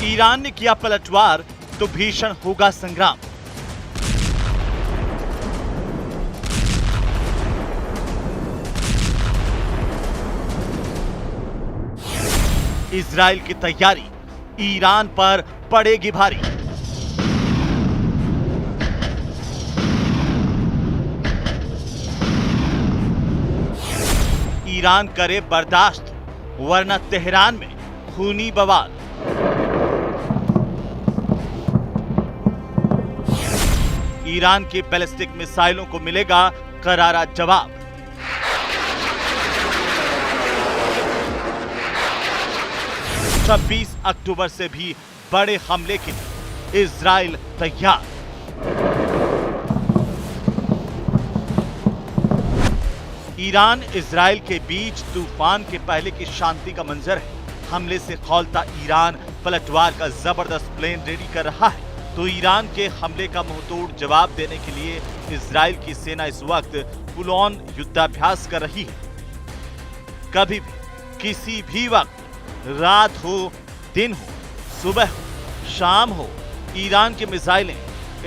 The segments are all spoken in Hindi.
ईरान ने किया पलटवार तो भीषण होगा संग्राम। इजराइल की तैयारी ईरान पर पड़ेगी भारी। ईरान करे बर्दाश्त वरना तेहरान में खूनी बवाल। ईरान की बैलिस्टिक मिसाइलों को मिलेगा करारा जवाब। छब्बीस अक्टूबर से भी बड़े हमले के लिए इजराइल तैयार। ईरान इजराइल के बीच तूफान के पहले की शांति का मंजर है। हमले से खौलता ईरान पलटवार का जबरदस्त प्लान रेडी कर रहा है। तो ईरान के हमले का मुंहतोड़ जवाब देने के लिए इजराइल की सेना इस वक्त फुल ऑन युद्धाभ्यास कर रही है। कभी भी किसी भी वक्त, रात हो, दिन हो, सुबह हो, शाम हो, ईरान की मिसाइलें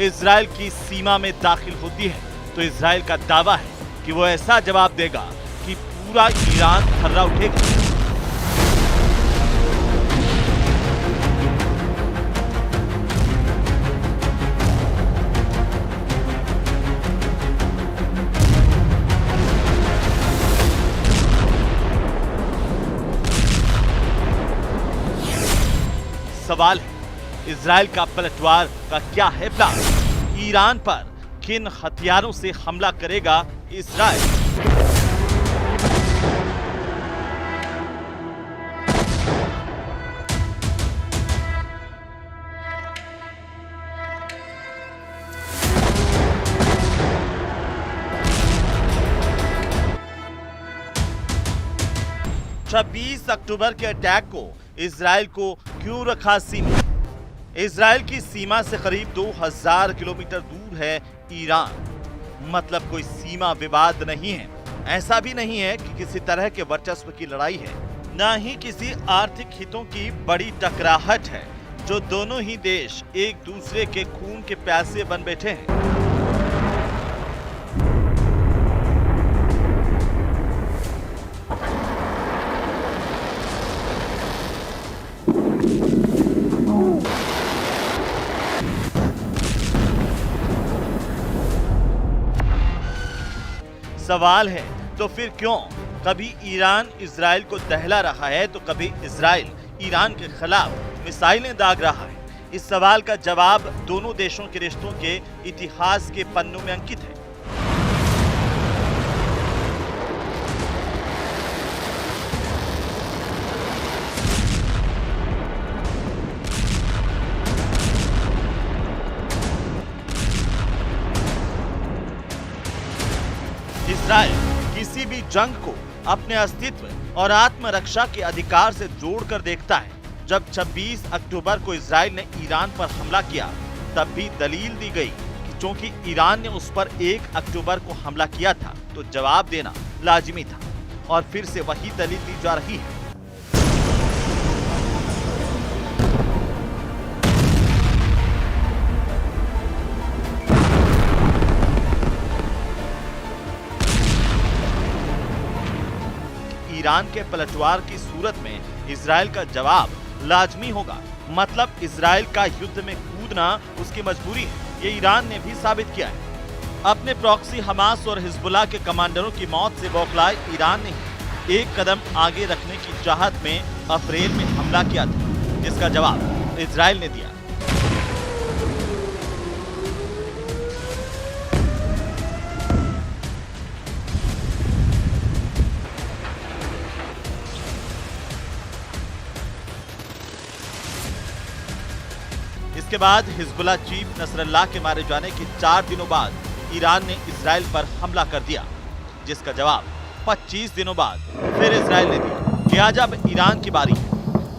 इजराइल की सीमा में दाखिल होती है तो इजराइल का दावा है कि वो ऐसा जवाब देगा कि पूरा ईरान थर्रा उठेगा। सवाल है, इजराइल का पलटवार का क्या है प्लान? ईरान पर किन हथियारों से हमला करेगा इजराइल? छब्बीस अक्टूबर के अटैक को इजराइल को क्यों रखा सीमित? इजराइल की सीमा से करीब 2000 किलोमीटर दूर है ईरान। मतलब कोई सीमा विवाद नहीं है। ऐसा भी नहीं है कि किसी तरह के वर्चस्व की लड़ाई है, न ही किसी आर्थिक हितों की बड़ी टकराहट है जो दोनों ही देश एक दूसरे के खून के प्यासे बन बैठे हैं। सवाल है तो फिर क्यों? कभी ईरान इजराइल को दहला रहा है तो कभी इजराइल ईरान के खिलाफ मिसाइलें दाग रहा है। इस सवाल का जवाब दोनों देशों के रिश्तों के इतिहास के पन्नों में अंकित है। इजराइल किसी भी जंग को अपने अस्तित्व और आत्मरक्षा के अधिकार से जोड़कर देखता है। जब 26 अक्टूबर को इजराइल ने ईरान पर हमला किया तब भी दलील दी गई कि चूंकि ईरान ने उस पर 1 अक्टूबर को हमला किया था तो जवाब देना लाजिमी था, और फिर से वही दलील दी जा रही है। ईरान के पलटवार की सूरत में इजराइल का जवाब लाजमी होगा। मतलब इजराइल का युद्ध में कूदना उसकी मजबूरी है। ये ईरान ने भी साबित किया है। अपने प्रॉक्सी हमास और हिजबुल्लाह के कमांडरों की मौत से बौखलाए ईरान ने एक कदम आगे रखने की चाहत में अप्रैल में हमला किया था, जिसका जवाब इजराइल ने दिया। इसके बाद हिजबुल्लाह चीफ नसरल्लाह के मारे जाने के 4 दिनों बाद ईरान ने इजराइल पर हमला कर दिया, जिसका जवाब 25 दिनों बाद फिर इजराइल ने दिया। लिहाजा अब ईरान की बारी है।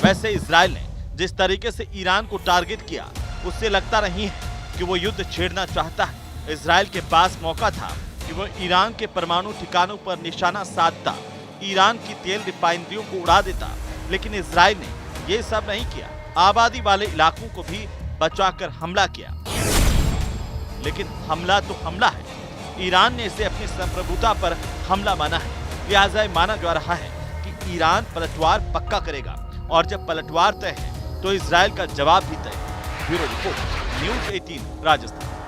वैसे इजराइल ने जिस तरीके से ईरान को टारगेट किया उससे लगता नहीं है कि वो युद्ध छेड़ना चाहता है। इजराइल के पास मौका था कि वो ईरान के परमाणु ठिकानों पर निशाना साधता, ईरान की तेल रिफाइनरियों को उड़ा देता, लेकिन इजराइल ने ये सब नहीं किया। आबादी वाले इलाकों को भी बचाकर हमला किया। लेकिन हमला तो हमला है, ईरान ने इसे अपनी संप्रभुता पर हमला माना है। लिहाजा माना जा रहा है कि ईरान पलटवार पक्का करेगा और जब पलटवार तय है तो इजराइल का जवाब भी तय है। Bureau report, news 18 Rajasthan.